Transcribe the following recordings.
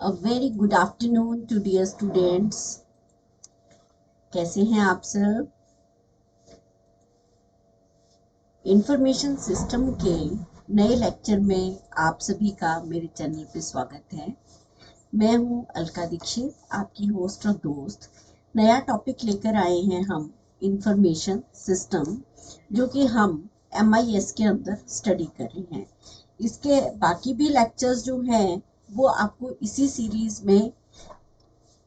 A very good afternoon to dear students. कैसे हैं आप सब? इंफॉर्मेशन सिस्टम के नए लेक्चर में आप सभी का मेरे चैनल पे स्वागत है। मैं हूं अलका दीक्षित, आपकी होस्ट और दोस्त। नया टॉपिक लेकर आए हैं हम इंफॉर्मेशन सिस्टम, जो कि हम MIS के अंदर स्टडी कर रहे हैं। इसके बाकी भी लेक्चर्स जो हैं वो आपको इसी सीरीज में,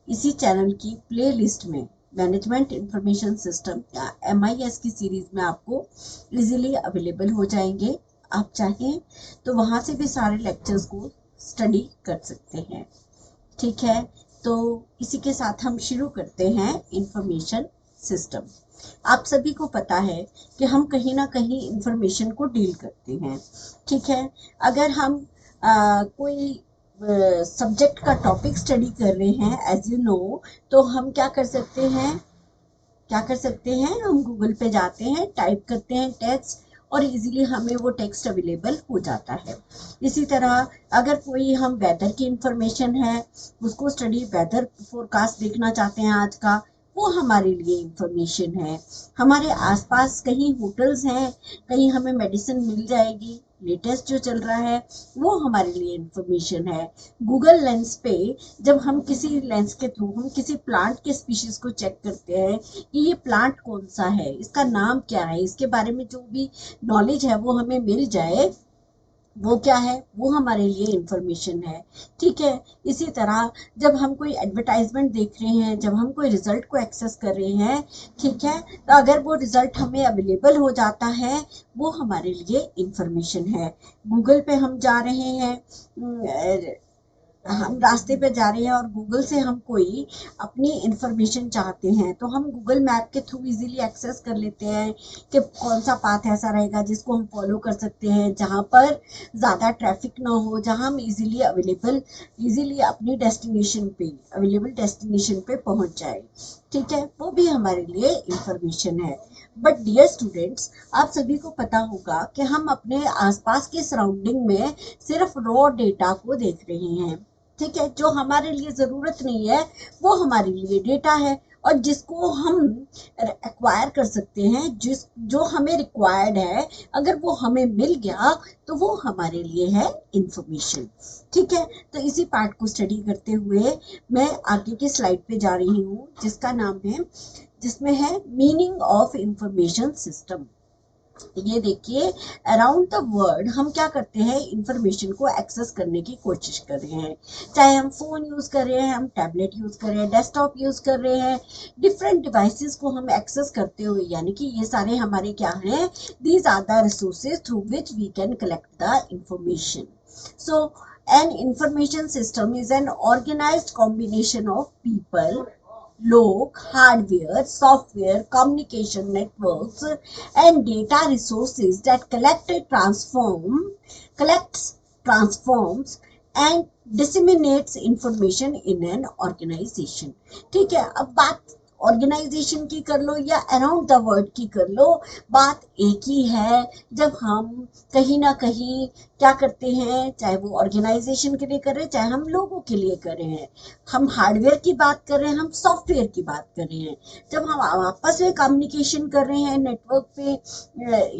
इसी चैनल की प्लेलिस्ट में मैनेजमेंट इंफॉर्मेशन सिस्टम या MIS की सीरीज में आपको इजीली अवेलेबल हो जाएंगे। आप चाहें तो वहां से भी सारे लेक्चर्स को स्टडी कर सकते हैं। ठीक है, तो इसी के साथ हम शुरू करते हैं इंफॉर्मेशन सिस्टम। आप सभी को पता है कि हम कहीं ना कहीं इंफॉर्मेशन को डील करते हैं। ठीक है, अगर हम कोई सब्जेक्ट का टॉपिक स्टडी कर रहे हैं एज यू नो, तो हम क्या कर सकते हैं, हम गूगल पे जाते हैं, टाइप करते हैं टेक्स्ट और इजीली हमें वो टेक्स्ट अवेलेबल हो जाता है। इसी तरह अगर कोई हम वेदर की इंफॉर्मेशन है, उसको स्टडी वेदर फोरकास्ट देखना चाहते हैं आज का, वो हमारे लिए इंफॉर्मेशन है। हमारे आसपास कहीं होटल्स हैं, कहीं हमें मेडिसिन मिल जाएगी, लेटेस्ट जो चल रहा है वो हमारे लिए इंफॉर्मेशन है। गूगल लेंस पे जब हम किसी लेंस के थ्रू हम किसी प्लांट के स्पीशीज को चेक करते हैं कि ये प्लांट कौन सा है, इसका नाम क्या है, इसके बारे में जो भी नॉलेज है वो हमें मिल जाए, वो क्या है, वो हमारे लिए इंफॉर्मेशन है। ठीक है, इसी तरह जब हम कोई एडवर्टाइजमेंट देख रहे हैं, जब हम कोई रिजल्ट को एक्सेस कर रहे हैं, ठीक है, तो अगर वो रिजल्ट हमें अवेलेबल हो जाता है, वो हमारे लिए इंफॉर्मेशन है। गूगल पे हम जा रहे हैं, हम रास्ते पे जा रहे हैं और गूगल से हम कोई अपनी इंफॉर्मेशन चाहते हैं, तो हम गूगल मैप के थ्रू इजीली एक्सेस कर लेते हैं कि कौन सा पाथ ऐसा रहेगा जिसको हम फॉलो कर सकते हैं, जहाँ पर ज़्यादा ट्रैफिक ना हो, जहाँ हम इजीली अपनी अवेलेबल डेस्टिनेशन पे पहुंच जाए। ठीक है, वो भी हमारे लिए इंफॉर्मेशन है। बट डियर स्टूडेंट्स, आप सभी को पता होगा कि हम अपने आसपास के सराउंडिंग में सिर्फ रॉ डेटा को देख रहे हैं। ठीक है, जो हमारे लिए जरूरत नहीं है वो हमारे लिए डेटा है, और जिसको हम एक्वायर कर सकते हैं, जो हमें रिक्वायर्ड है, अगर वो हमें मिल गया तो वो हमारे लिए है इंफॉर्मेशन। ठीक है, तो इसी पार्ट को स्टडी करते हुए मैं आगे की स्लाइड पे जा रही हूँ, जिसमें है मीनिंग ऑफ इंफॉर्मेशन सिस्टम। ये देखिए, अराउंड द वर्ल्ड हम क्या करते हैं, इंफॉर्मेशन को एक्सेस करने की कोशिश कर रहे हैं। चाहे हम फोन यूज कर रहे हैं, हम टैबलेट यूज कर रहे हैं, डेस्कटॉप यूज कर रहे हैं, डिफरेंट डिवाइसेस को हम एक्सेस करते हुए, यानी कि ये सारे हमारे क्या हैं, these are the resources through which we can collect the information. So an information system is an organized combination of people, log, hardware, software, communication networks, and data resources that collects, transforms, and disseminates information in an organization. ठीक है, अब बात organisation की कर लो या around the world की कर लो, बात एक ही है। जब हम कहीं ना कहीं क्या करते हैं, चाहे वो ऑर्गेनाइजेशन के लिए कर रहे हैं, चाहे हम लोगों के लिए कर रहे हैं, हम हार्डवेयर की बात कर रहे हैं, हम सॉफ्टवेयर की बात कर रहे हैं, जब हम आपस में कम्युनिकेशन कर रहे हैं नेटवर्क पे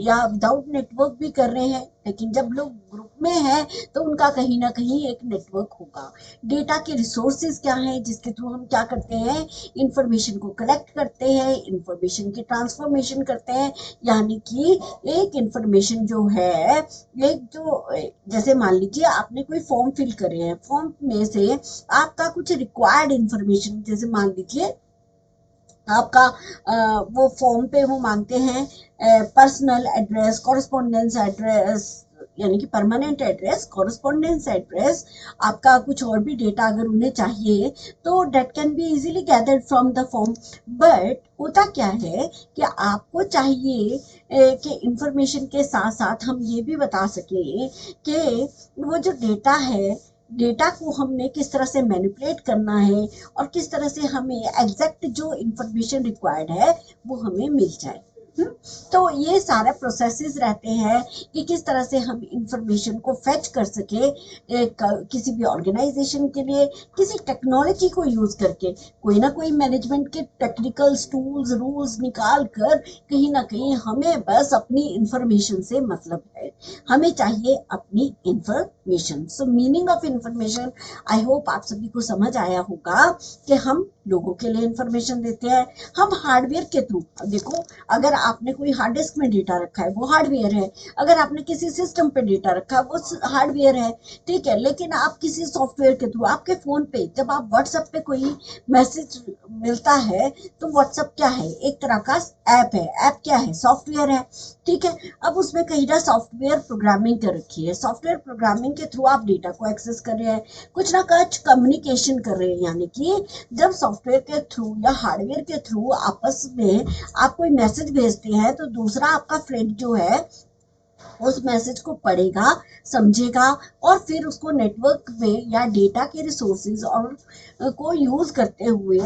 या विदाउट नेटवर्क भी कर रहे हैं, लेकिन जब लोग ग्रुप में हैं तो उनका कहीं ना कहीं एक नेटवर्क होगा। डेटा के रिसोर्सेज क्या हैं, जिसके थ्रू हम क्या करते हैं, इंफॉर्मेशन को कलेक्ट करते हैं, इंफॉर्मेशन की ट्रांसफॉर्मेशन करते हैं। यानी कि एक इंफॉर्मेशन जो है, एक जो जैसे मान लीजिए आपने कोई फॉर्म फिल करे हैं, फॉर्म में से आपका कुछ रिक्वायर्ड इंफॉर्मेशन, जैसे मान लीजिए आपका वो फॉर्म पे वो मांगते हैं पर्सनल एड्रेस, कॉरेस्पॉन्डेंस एड्रेस, यानी कि परमानेंट एड्रेस, कॉरेस्पॉन्डेंस एड्रेस, आपका कुछ और भी डेटा अगर उन्हें चाहिए तो date can be easily gathered from the form. But होता क्या है कि आपको चाहिए कि इंफॉर्मेशन के साथ साथ हम ये भी बता सकें कि वो जो डेटा है, डेटा को हमने किस तरह से मैनिपुलेट करना है और किस तरह से हमें एग्जैक्ट जो इंफॉर्मेशन रिक्वायर्ड है वो हमें मिल जाए। हम्म, तो ये सारे प्रोसेसेस रहते हैं कि किस तरह से हम इंफॉर्मेशन को फेच कर सके किसी भी ऑर्गेनाइजेशन के लिए, किसी टेक्नोलॉजी को यूज करके कोई ना कोई मैनेजमेंट के टेक्निकल टूल्स रूल्स निकाल कर कहीं ना कहीं हमें बस अपनी इंफॉर्मेशन से मतलब है, हमें चाहिए अपनी information. So meaning of information, I hope आप सभी को समझ आया होगा कि हम लोगों के लिए इंफॉर्मेशन देते हैं। हम हार्डवेयर के थ्रू, देखो अगर आपने कोई हार्ड डिस्क में डेटा रखा है वो हार्डवेयर है, अगर आपने किसी सिस्टम पे डेटा रखा है वो हार्डवेयर है, ठीक है। लेकिन आप किसी सॉफ्टवेयर के थ्रू, आपके फोन पे जब आप व्हाट्सएप पे कोई मैसेज मिलता है, तो व्हाट्सएप क्या है, एक तरह का ऐप है। ऐप क्या है, सॉफ्टवेयर है, ठीक है। अब उसमें कहीं ना सॉफ्टवेयर प्रोग्रामिंग कर रखी है, सॉफ्टवेयर प्रोग्रामिंग के थ्रू आप डेटा को एक्सेस कर रहे हैं, कुछ ना कुछ कम्युनिकेशन कर रहे हैं। यानी कि जब सॉफ्टवेयर के थ्रू या हार्डवेयर के थ्रू आपस में आप कोई मैसेज भेजते हैं, तो दूसरा आपका फ्रेंड जो है उस मैसेज को पढ़ेगा, समझेगा और फिर उसको नेटवर्क में या डेटा के रिसोर्सेज और को यूज करते हुए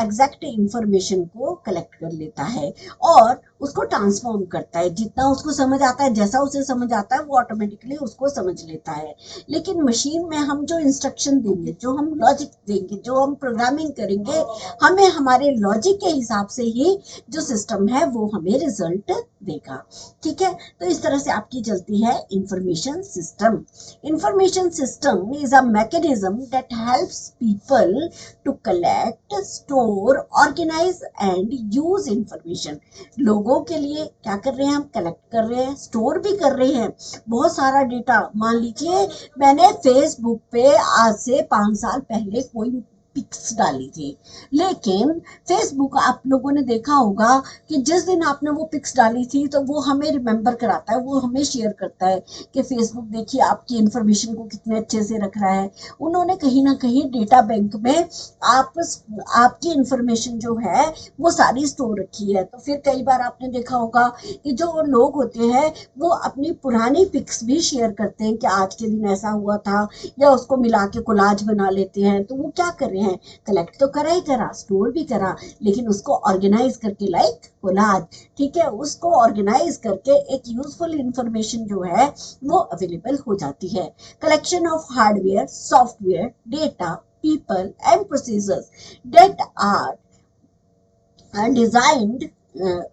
एग्जैक्ट इंफॉर्मेशन को कलेक्ट कर लेता है और उसको ट्रांसफॉर्म करता है। जितना उसको समझ आता है, जैसा उसे समझ आता है, वो ऑटोमेटिकली उसको समझ लेता है। लेकिन मशीन में हम जो इंस्ट्रक्शन देंगे, जो हम लॉजिक देंगे, जो हम प्रोग्रामिंग करेंगे, हमें हमारे लॉजिक के हिसाब से ही जो सिस्टम है वो हमें रिजल्ट देगा, ठीक है। तो इस तरह से आपकी चलती है information system. Information system is a mechanism that helps people to collect, store, organise and use information. लोगों के लिए क्या कर रहे हैं, हम कलेक्ट कर रहे हैं, स्टोर भी कर रहे हैं बहुत सारा डेटा। मान लीजिए मैंने फेसबुक पे आज से 5 साल पहले कोई पिक्स डाली थी, लेकिन फेसबुक आप लोगों ने देखा होगा कि जिस दिन आपने वो पिक्स डाली थी तो वो हमें रिमेम्बर कराता है, वो हमें शेयर करता है कि फेसबुक देखिए आपकी इंफॉर्मेशन को कितने अच्छे से रख रहा है। उन्होंने कहीं ना कहीं डेटा बैंक में आप आपकी इंफॉर्मेशन जो है वो सारी स्टोर रखी है। तो फिर कई बार आपने देखा होगा कि जो लोग होते हैं वो अपनी पुरानी पिक्स भी शेयर करते हैं कि आज के दिन ऐसा हुआ था, या उसको मिला के कोलाज बना लेते हैं। तो वो क्या कर रहे हैं, कलेक्ट तो करा ही करा, स्टोर भी करा, लेकिन उसको ऑर्गेनाइज करके लाइक कोलाज, ठीक है, उसको ऑर्गेनाइज करके एक यूजफुल इंफॉर्मेशन जो है वो अवेलेबल हो जाती है। Collection of hardware, software, data, people and procedures that are designed,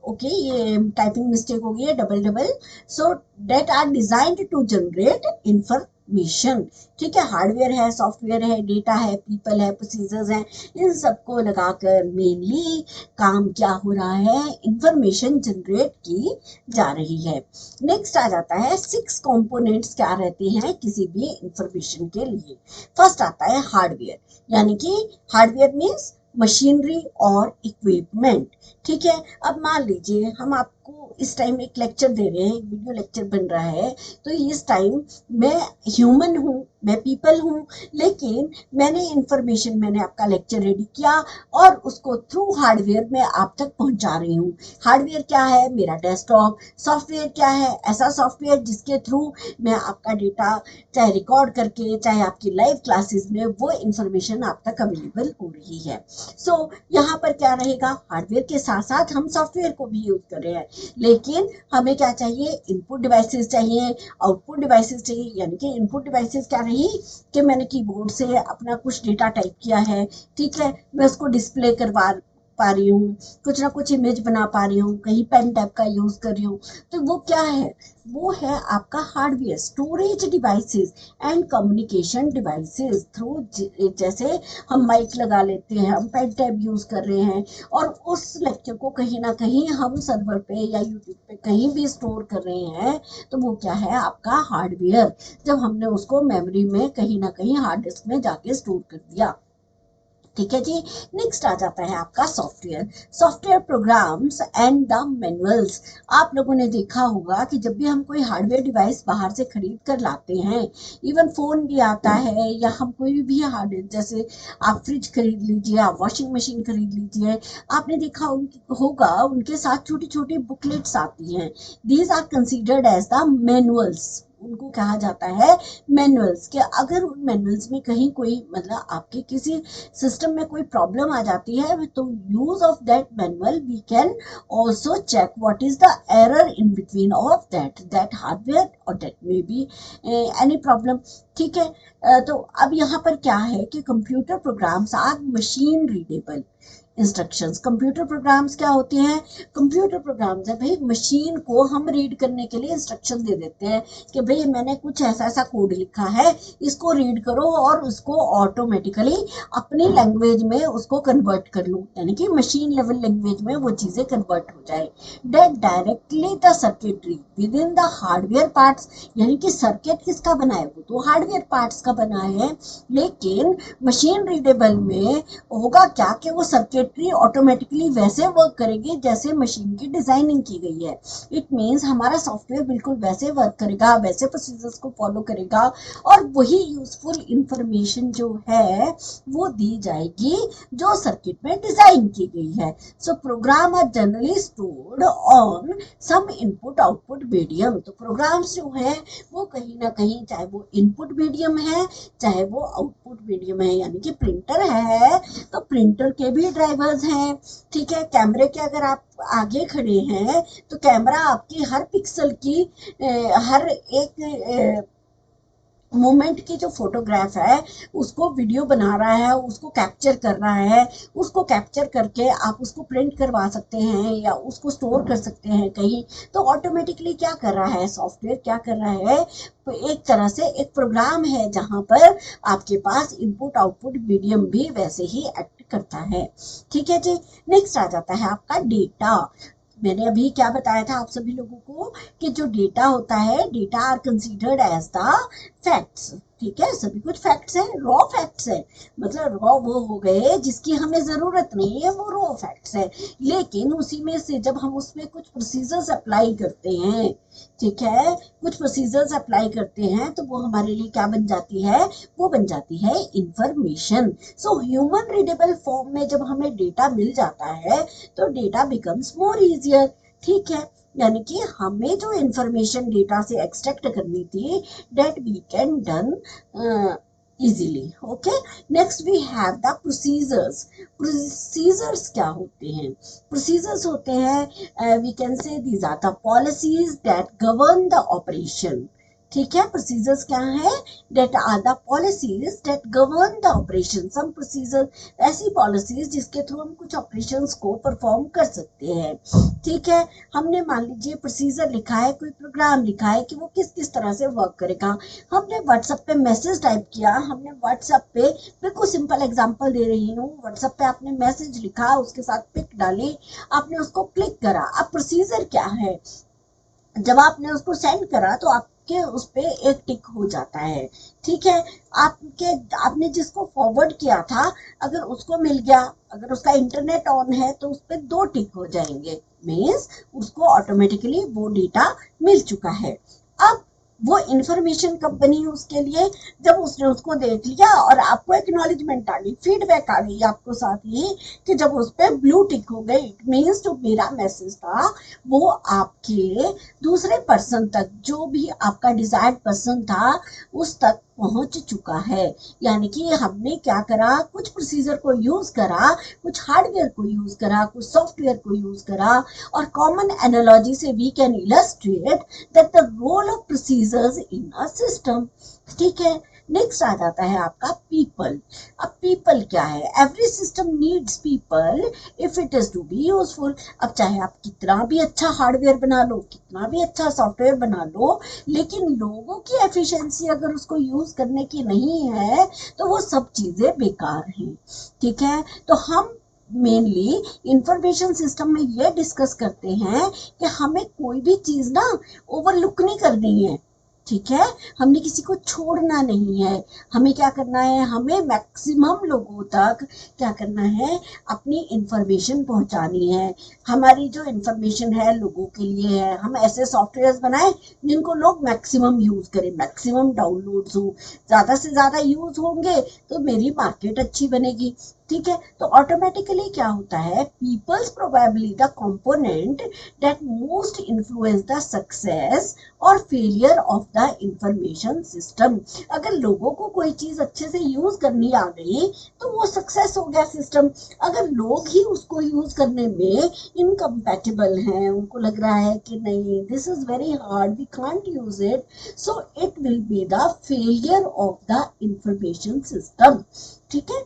okay ये टाइपिंग मिस्टेक हो गई है, double double, so that are designed to generate information, ठीक है। हार्डवेयर है, सॉफ्टवेयर है, डेटा है, पीपल है, प्रोसीजर्स हैं, इन सबको लगाकर मेनली काम क्या हो रहा है, इंफॉर्मेशन जनरेट की जा रही है। नेक्स्ट आ जाता है 6 कंपोनेंट्स क्या रहते हैं किसी भी इंफॉर्मेशन के लिए। फर्स्ट आता है हार्डवेयर, यानी कि हार्डवेयर मीन्स मशीनरी और इक्विपमेंट, ठीक है। अब मान लीजिए हम आपको इस टाइम एक लेक्चर दे रहे हैं, एक वीडियो लेक्चर बन रहा है, तो इस टाइम मैं ह्यूमन हूँ, मैं पीपल हूँ, लेकिन मैंने आपका लेक्चर रेडी किया और उसको थ्रू हार्डवेयर में आप तक पहुंचा रही हूँ। हार्डवेयर क्या है, मेरा डेस्कटॉप। सॉफ्टवेयर क्या है, ऐसा सॉफ्टवेयर जिसके थ्रू मैं आपका डेटा चाहे रिकॉर्ड करके, चाहे आपकी लाइव क्लासेस में वो इंफॉर्मेशन आप तक अवेलेबल हो रही है। सो यहाँ पर क्या रहेगा, हार्डवेयर के साथ साथ हम सॉफ्टवेयर को भी यूज कर रहे हैं, लेकिन हमें क्या चाहिए, इनपुट डिवाइसेस चाहिए, आउटपुट डिवाइसेस चाहिए। यानी कि इनपुट डिवाइसेस क्या रही कि मैंने कीबोर्ड से अपना कुछ डेटा टाइप किया है, ठीक है, मैं उसको डिस्प्ले करवा पा रही हूँ, कुछ ना कुछ इमेज बना पा रही हूँ, कहीं पेन टैब का यूज कर रही हूँ, तो वो क्या है, वो है आपका hardware. Storage devices and communication devices through, जैसे हम माइक लगा लेते हैं, हम पेन टैब यूज कर रहे हैं और उस लेक्चर को कहीं ना कहीं हम सर्वर पे या यूट्यूब पे कहीं भी स्टोर कर रहे हैं, तो वो क्या है, आपका हार्डवेयर। जब हमने उसको मेमोरी में कहीं ना कहीं हार्ड डिस्क में जाके स्टोर कर दिया, ठीक है जी। नेक्स्ट आ जाता है आपका software. Software programmes and the manuals. आप लोगों ने देखा होगा कि जब भी हम कोई हार्डवेयर डिवाइस बाहर से खरीद कर लाते हैं, इवन फोन भी आता है या हम कोई भी हार्डवेयर, जैसे आप फ्रिज खरीद लीजिए, आप वॉशिंग मशीन खरीद लीजिए, आपने देखा होगा उनके साथ छोटी छोटी बुकलेट्स आती हैं। These are considered as the manuals, उनको कहा जाता है मैनुअल्स। कि अगर उन मैनुअल्स में कहीं कोई मतलब आपके किसी सिस्टम में कोई प्रॉब्लम आ जाती है तो use of that manual we can also check what is the error in between of that hardware और that may be any problem. ठीक है। तो अब यहाँ पर क्या है कि computer programs are machine readable instructions. Computer programs क्या होते हैं? कंप्यूटर प्रोग्राम्स है भाई, मशीन को हम रीड करने के लिए इंस्ट्रक्शन दे देते हैं कि भाई मैंने कुछ ऐसा ऐसा कोड लिखा है, इसको रीड करो और उसको ऑटोमेटिकली अपनी लैंग्वेज में उसको कन्वर्ट कर लो, यानी कि मशीन लेवल लैंग्वेज में वो चीजें कन्वर्ट हो जाए। That directly the circuitry with in the hardware parts, यानी कि सर्किट किसका बना है? वो तो हार्डवेयर पार्ट्स का बना है, लेकिन मशीन रीडेबल में होगा क्या कि वो सर्किटरी ऑटोमेटिकली वैसे वर्क करेगी जैसे मशीन की डिजाइनिंग की गई है। इट मींस हमारा सॉफ्टवेयर बिल्कुल वैसे वर्क करेगा, वैसे प्रोसीजर्स को फॉलो करेगा और वही यूजफुल इंफॉर्मेशन जो है वो दी जाएगी जो सर्किट में डिजाइन की गई है। So program are generally stored on some input output medium. तो प्रोग्राम्स जो है वो कहीं ना कहीं, चाहे वो इनपुट मीडियम है चाहे वो आउटपुट मीडियम है, यानी कि प्रिंटर है तो प्रिंटर के भी ड्राइवर्स हैं। ठीक है। कैमरे के अगर आप आगे खड़े हैं तो कैमरा आपकी हर पिक्सल की हर एक मोमेंट की जो फोटोग्राफ है उसको वीडियो बना रहा है, उसको कैप्चर कर रहा है। उसको कैप्चर करके आप उसको प्रिंट करवा सकते हैं या उसको स्टोर कर सकते हैं कहीं। तो ऑटोमेटिकली क्या कर रहा है सॉफ्टवेयर? क्या कर रहा है? एक तरह से एक प्रोग्राम है जहां पर आपके पास इनपुट आउटपुट मीडियम भी वैसे ही एक्ट करता है। ठीक है जी। नेक्स्ट आ जाता है आपका डेटा। मैंने अभी क्या बताया था आप सभी लोगों को कि जो डेटा होता है, data are considered as the facts. ठीक है। सभी कुछ फैक्ट्स है, रॉ फैक्ट्स है, मतलब रॉ वो हो गए जिसकी हमें जरूरत नहीं है, वो रॉ फैक्ट्स है। लेकिन उसी में से जब हम उसमें कुछ प्रोसीजर्स अप्लाई करते हैं, ठीक है, कुछ प्रोसीजर्स अप्लाई करते हैं तो वो हमारे लिए क्या बन जाती है? वो बन जाती है information. So human readable form में जब हमें डेटा मिल जाता है तो डेटा बिकम्स मोर इजियर। ठीक है। यानी कि हमें जो इंफॉर्मेशन डेटा से एक्सट्रैक्ट करनी थी that we can done easily. Okay. Next we have the procedures. Procedures क्या होते हैं? Procedures होते हैं we can say these are the policies that govern the operation. ठीक है। प्रोसीजर्स क्या है? That are the policies that govern the operation. Some procedure, ऐसी पॉलिसीज जिसके थ्रू हम कुछ ऑपरेशंस को परफॉर्म कर सकते हैं। ठीक है। हमने मान लीजिए प्रोसीजर लिखा है, कोई प्रोग्राम लिखा है कि वो किस किस तरह से वर्क करेगा। हमने व्हाट्सएप पे मैसेज टाइप किया, हमने व्हाट्सएप पे, बिल्कुल सिंपल एग्जांपल दे रही हूँ, व्हाट्सएप पे आपने मैसेज लिखा, उसके साथ पिक डाली, आपने उसको क्लिक करा। अब प्रोसीजर क्या है? जब आपने उसको सेंड करा तो आपके उस पे एक टिक हो जाता है। ठीक है। आपने जिसको फॉरवर्ड किया था अगर उसको मिल गया, अगर उसका इंटरनेट ऑन है तो उस पे 2 टिक हो जाएंगे, मीन्स उसको ऑटोमेटिकली वो डेटा मिल चुका है। अब वो इंफॉर्मेशन कब बनी उसके लिए? जब उसने उसको देख लिया और आपको एक्नॉलेजमेंट आ गई, फीडबैक आ गई आपको साथ ही कि जब उस पर ब्लू टिक हो गई, इट मीन्स जो मेरा मैसेज था वो आपके दूसरे पर्सन तक, जो भी आपका डिजायर्ड पर्सन था उस तक पहुंच चुका है। यानी कि हमने क्या करा? कुछ प्रोसीजर को यूज करा, कुछ हार्डवेयर को यूज करा, कुछ सॉफ्टवेयर को यूज करा, और कॉमन एनालॉजी से we can illustrate that the role of procedures in a system. ठीक है। नेक्स्ट आ जाता है आपका पीपल। अब पीपल क्या है? Every system needs people if it is to be useful. अब चाहे आप कितना भी अच्छा हार्डवेयर बना लो, कितना भी अच्छा सॉफ्टवेयर बना लो, लेकिन लोगों की एफिशिएंसी अगर उसको यूज करने की नहीं है तो वो सब चीजें बेकार हैं। ठीक है। तो हम मेनली इंफॉर्मेशन सिस्टम में ये डिस्कस करते हैं कि हमें कोई भी चीज ना ओवरलुक नहीं करनी है। ठीक है। हमने किसी को छोड़ना नहीं है। हमें क्या करना है? हमें मैक्सिमम लोगों तक क्या करना है? अपनी इंफॉर्मेशन पहुंचानी है। हमारी जो इंफॉर्मेशन है लोगों के लिए है। हम ऐसे सॉफ्टवेयर बनाएं जिनको लोग मैक्सिमम यूज करें, मैक्सिमम डाउनलोड्स हो, ज्यादा से ज्यादा यूज होंगे तो मेरी मार्केट अच्छी बनेगी। ठीक है, तो ऑटोमेटिकली क्या होता है, peoples probably the component that most influence the success और failure of the information system. अगर लोगों को कोई चीज अच्छे से यूज करनी आ गई तो वो सक्सेस हो गया सिस्टम। अगर लोग ही उसको यूज करने में इनकम्पैटिबल हैं, उनको लग रहा है कि नहीं this is very hard we can't use it, so it will be the failure of the information system. ठीक है,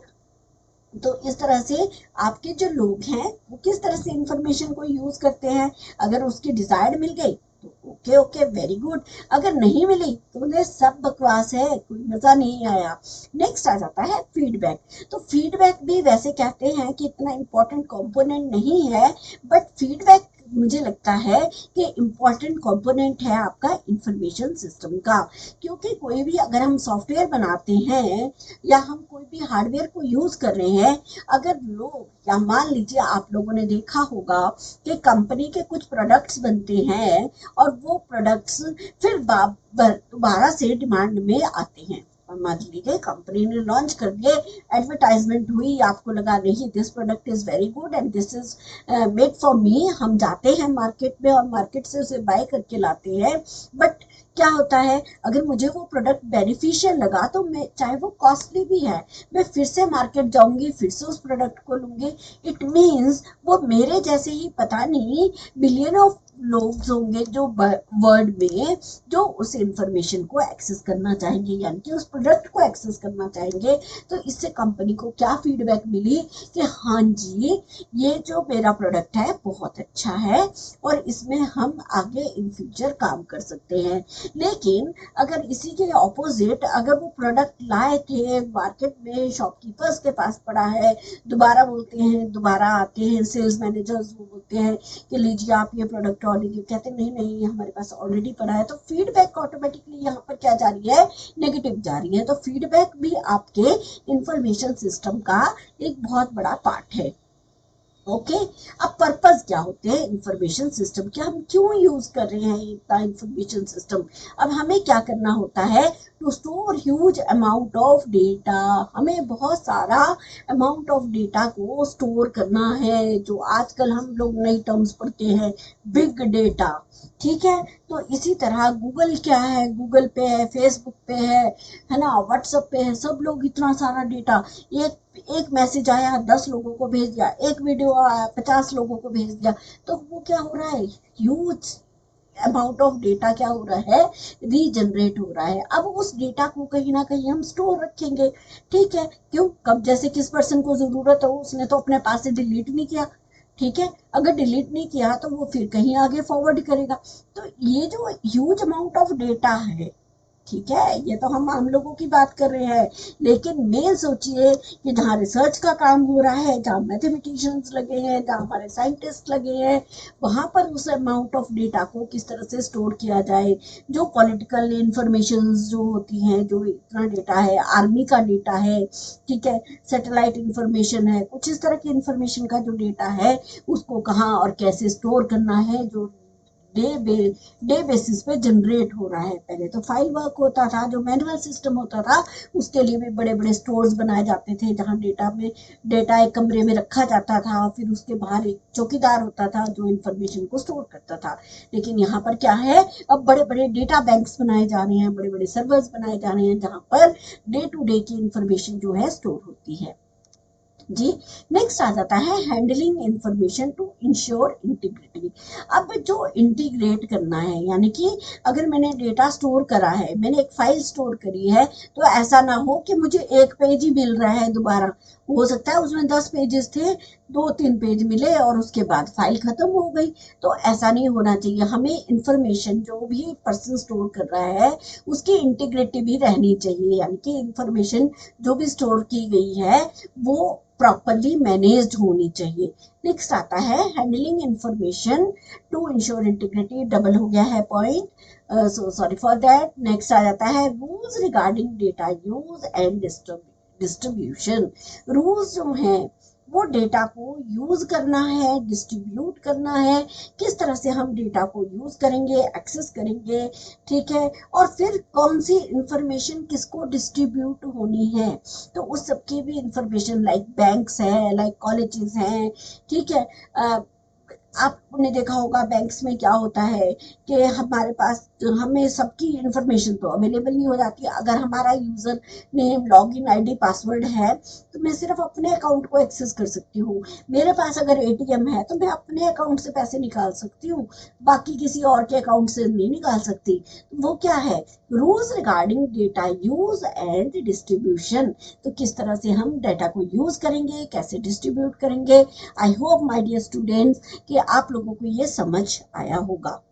तो इस तरह से आपके जो लोग हैं वो किस तरह से इंफॉर्मेशन को यूज करते हैं। अगर उसकी डिजायर्ड मिल गई तो ओके ओके वेरी गुड, अगर नहीं मिली तो उन्हें सब बकवास है, कोई मजा नहीं आया। नेक्स्ट आ जाता है फीडबैक। तो फीडबैक भी वैसे कहते हैं कि इतना इंपॉर्टेंट कंपोनेंट नहीं है, बट फीडबैक मुझे लगता है कि इम्पॉर्टेंट कंपोनेंट है आपका इंफॉर्मेशन सिस्टम का। क्योंकि कोई भी अगर हम सॉफ्टवेयर बनाते हैं या हम कोई भी हार्डवेयर को यूज कर रहे हैं, अगर लोग या मान लीजिए आप लोगों ने देखा होगा कि कंपनी के कुछ प्रोडक्ट्स बनते हैं और वो प्रोडक्ट्स फिर दोबारा से डिमांड में आते हैं। और मान लीजिए कंपनी ने लॉन्च कर दिए, एडवर्टाइजमेंट हुई, आपको लगा नहीं this product is very good and this is made for me, हम जाते हैं मार्केट में और मार्केट से उसे बाय करके लाते हैं। बट क्या होता है, अगर मुझे वो प्रोडक्ट बेनिफिशियल लगा तो मैं, चाहे वो कॉस्टली भी है, मैं फिर से मार्केट जाऊंगी, फिर से उस प्रोडक्ट को लूंगी। इट मीन्स वो मेरे जैसे ही पता नहीं बिलियन ऑफ लोग होंगे जो वर्ल्ड में जो उस इंफॉर्मेशन को एक्सेस करना चाहेंगे, यानी कि उस प्रोडक्ट को एक्सेस करना चाहेंगे। तो इससे कंपनी को क्या फीडबैक मिली कि हाँ जी ये जो मेरा प्रोडक्ट है बहुत अच्छा है और इसमें हम आगे इन फ्यूचर काम कर सकते हैं। लेकिन अगर इसी के ऑपोजिट अगर वो प्रोडक्ट लाए थे मार्केट में, शॉपकीपर्स के पास पड़ा है, दोबारा बोलते हैं, दोबारा आते हैं सेल्स मैनेजर्स, वो बोलते हैं कि लीजिए आप ये प्रोडक्ट ऑलरेडी, कहते नहीं नहीं हमारे पास ऑलरेडी पड़ा है, तो फीडबैक ऑटोमेटिकली यहाँ पर क्या जा रही है, नेगेटिव जा रही है। तो फीडबैक भी आपके इंफॉर्मेशन सिस्टम का एक बहुत बड़ा पार्ट है। ओके, अब पर्पस क्या होते हैं इंफॉर्मेशन सिस्टम के, हम क्यों यूज कर रहे हैं इतना इंफॉर्मेशन सिस्टम। अब हमें क्या करना होता है, to store huge amount of data, हमें बहुत सारा अमाउंट ऑफ डेटा को स्टोर करना है, जो आजकल हम लोग नई टर्म्स पढ़ते हैं बिग डेटा। ठीक है, तो इसी तरह गूगल क्या है, गूगल पे है, फेसबुक पे है ना, व्हाट्सएप पे है, सब लोग इतना सारा डेटा, एक एक मैसेज आया 10 लोगों को भेज दिया, एक वीडियो आया 50 लोगों को भेज दिया, तो वो क्या हो रहा है, ह्यूज अमाउंट ऑफ डेटा क्या हो रहा है, रीजनरेट हो रहा है। अब उस डेटा को कहीं ना कहीं हम स्टोर रखेंगे। ठीक है, क्यों, कब जैसे किस पर्सन को जरूरत हो, उसने तो अपने पास से डिलीट नहीं किया। ठीक है, अगर डिलीट नहीं किया तो वो फिर कहीं आगे फॉरवर्ड करेगा। तो ये जो ह्यूज अमाउंट ऑफ डेटा है, ठीक है, ये तो हम आम लोगों की बात कर रहे हैं, लेकिन मेन सोचिए कि जहाँ रिसर्च का काम हो रहा है, जहाँ मैथमेटिशियंस लगे हैं, जहाँ हमारे साइंटिस्ट लगे हैं, वहां पर उस अमाउंट ऑफ डेटा को किस तरह से स्टोर किया जाए। जो पॉलिटिकल इंफॉर्मेशन जो होती हैं, जो इतना डेटा है, आर्मी का डेटा है, ठीक है, सैटेलाइट इंफॉर्मेशन है, कुछ इस तरह की इंफॉर्मेशन का जो डेटा है उसको कहाँ और कैसे स्टोर करना है, जो डे बेसिस पे जनरेट हो रहा है। पहले तो फाइल वर्क होता था, जो मैनुअल सिस्टम होता था, उसके लिए भी बड़े बड़े स्टोर्स बनाए जाते थे, जहाँ डेटा एक कमरे में रखा जाता था, फिर उसके बाहर एक चौकीदार होता था जो इंफॉर्मेशन को स्टोर करता था। लेकिन यहाँ पर क्या है, अब बड़े बड़े डेटा बैंक्स बनाए जा रहे हैं, बड़े बड़े सर्वर्स बनाए जा रहे हैं, जहाँ पर डे टू डे की इंफॉर्मेशन जो है स्टोर होती है। जी, नेक्स्ट आ जाता है handling information to ensure integrity. अब जो इंटीग्रेट करना है, यानी कि अगर मैंने डेटा स्टोर करा है, मैंने एक फाइल स्टोर करी है, तो ऐसा ना हो कि मुझे एक पेज ही मिल रहा है दोबारा, हो सकता है उसमें 10 पेजेस थे, 2-3 पेज मिले और उसके बाद फाइल खत्म हो गई। तो ऐसा नहीं होना चाहिए, हमें इंफॉर्मेशन जो भी पर्सन स्टोर कर रहा है उसकी इंटीग्रिटी भी रहनी चाहिए, यानी कि इंफॉर्मेशन जो भी स्टोर की गई है वो प्रॉपरली मैनेज्ड होनी चाहिए। नेक्स्ट आता है handling information to ensure integrity, double हो गया है point, so sorry for that. Next आ जाता है rules regarding data use and distribution. Rules जो हैं वो डेटा को यूज करना है, डिस्ट्रीब्यूट करना है, किस तरह से हम डेटा को यूज करेंगे, एक्सेस करेंगे, ठीक है, और फिर कौन सी इंफॉर्मेशन किसको डिस्ट्रीब्यूट होनी है। तो उस सब की भी इंफॉर्मेशन, लाइक बैंक्स है, लाइक कॉलेजेस हैं, ठीक है। आपने देखा होगा बैंक्स में क्या होता है कि हमारे पास, हमें सबकी इंफॉर्मेशन तो अवेलेबल नहीं हो जाती। अगर हमारा user name, login ID, password है तो मैं सिर्फ अपने अकाउंट को एक्सेस कर सकती हूँ। मेरे पास अगर एटीएम है तो मैं अपने अकाउंट से पैसे निकाल सकती हूँ, बाकी किसी और के अकाउंट से नहीं निकाल सकती। वो क्या है, rules regarding data use and distribution. तो किस तरह से हम डेटा को यूज करेंगे, कैसे डिस्ट्रीब्यूट करेंगे। I hope my dear students कि आप लोगों को ये समझ आया होगा।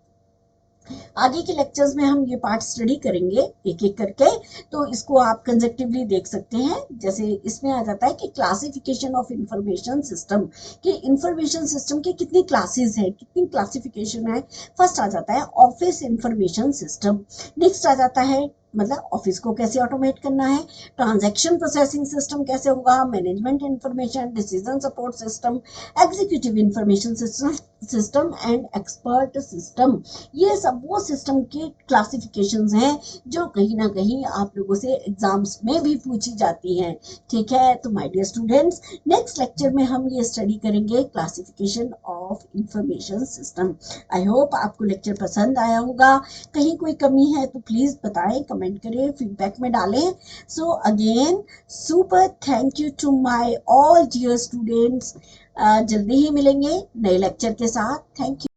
आगे के लेक्चर्स में हम ये पार्ट स्टडी करेंगे एक एक करके। तो इसको आप कंसेप्टिवली देख सकते हैं। जैसे इसमें आ जाता है कि क्लासिफिकेशन ऑफ इंफॉर्मेशन सिस्टम, कि इंफॉर्मेशन सिस्टम की कितनी क्लासेस है, कितनी क्लासिफिकेशन है। फर्स्ट आ जाता है ऑफिस इंफॉर्मेशन सिस्टम। नेक्स्ट आ जाता है मतलब ऑफिस को कैसे ऑटोमेट करना है। ट्रांजैक्शन प्रोसेसिंग सिस्टम कैसे होगा, management information, decision support system, executive information system and expert system. ये सब वो सिस्टम के क्लासिफिकेशंस हैं जो कहीं ना कहीं आप लोगों से एग्जाम्स में भी पूछी जाती हैं, ठीक है। तो my dear students, next lecture में हम ये स्टडी करेंगे classification of information system. I hope आपको लेक्चर पसंद आया होगा। कहीं कोई कमी है तो प्लीज बताएं, कमेंट करें, फीडबैक में डालें। So again super thank you to my all dear students. जल्दी ही मिलेंगे नए लेक्चर के साथ। Thank you.